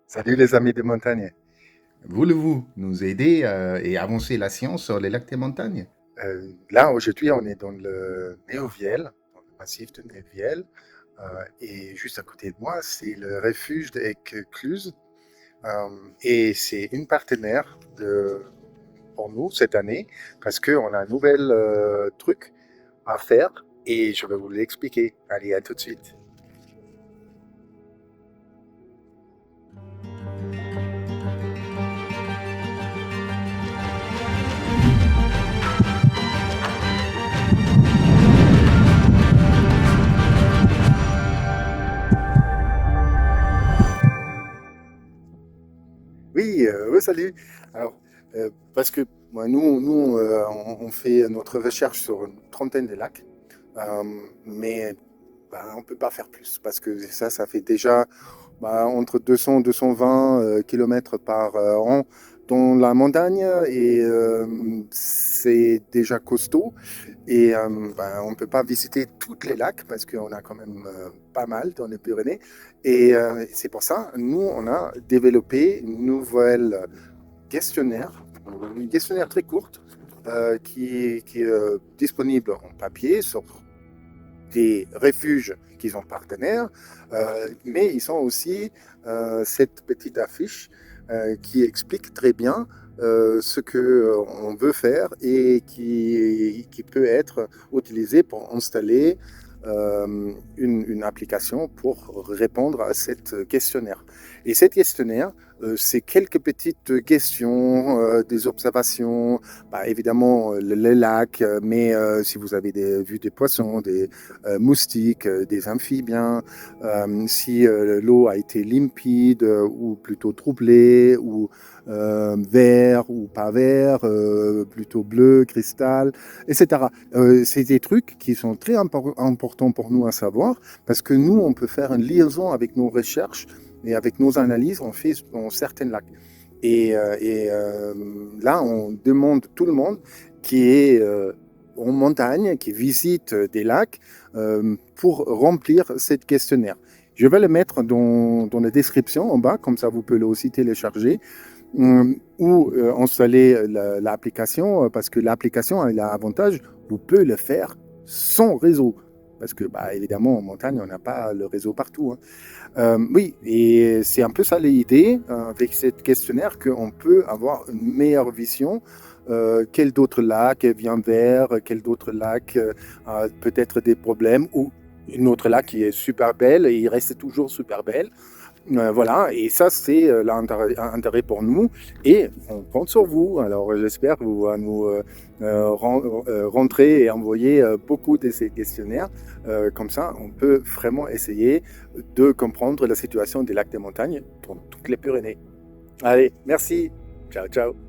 Salut les amis des montagnes. Voulez-vous nous aider et avancer la science sur les lacs des montagnes? Là, aujourd'hui, on est dans le Néoviel, dans le massif de Néoviel. Et juste à côté de moi, c'est le refuge d'Eck-Cluse. Et c'est une partenaire pour nous cette année parce qu'on a un nouvel truc à faire et je vais vous l'expliquer. Allez, à tout de suite. Oui, salut. Alors, parce que moi, on fait notre recherche sur une trentaine de lacs, euh, mais on ne peut pas faire plus parce que ça fait déjà entre 200 et 220 km par an dans la montagne et c'est déjà costaud. Et on ne peut pas visiter tous les lacs parce qu'on a quand même pas mal dans les Pyrénées. Et c'est pour ça, nous, on a développé une nouvelle questionnaire, une questionnaire très courte qui est disponible en papier sur des refuges qui sont partenaires, mais ils sont aussi cette petite affiche qui explique très bien ce qu'on veut faire et qui peut être utilisé pour installer une application pour répondre à cette questionnaire. Et cette questionnaire, c'est quelques petites questions, des observations, évidemment les lacs, mais si vous avez vu des poissons, des moustiques, des amphibiens, si l'eau a été limpide ou plutôt troublée, ou vert ou pas vert, plutôt bleu, cristal, etc. C'est des trucs qui sont très importants pour nous à savoir, parce que nous, on peut faire une liaison avec nos recherches et avec nos analyses, on fait dans certains lacs. Et là, on demande tout le monde qui est en montagne, qui visite des lacs, pour remplir cette questionnaire. Je vais le mettre dans la description en bas, comme ça vous pouvez aussi télécharger ou installer l'application, parce que l'application a l'avantage, vous pouvez le faire sans réseau. Parce que, évidemment, en montagne, on n'a pas le réseau partout, hein. Oui, et c'est un peu ça l'idée avec cette questionnaire, qu'on peut avoir une meilleure vision. Quel d'autres lac vient vers, quel d'autres lac a peut-être des problèmes, ou une autre lac qui est super belle et il reste toujours super belle. Voilà, et ça, c'est l'intérêt pour nous, et on compte sur vous. Alors, j'espère que vous allez nous rentrer et envoyer beaucoup de ces questionnaires. Comme ça, on peut vraiment essayer de comprendre la situation des lacs des montagnes dans toutes les Pyrénées. Allez, merci. Ciao, ciao.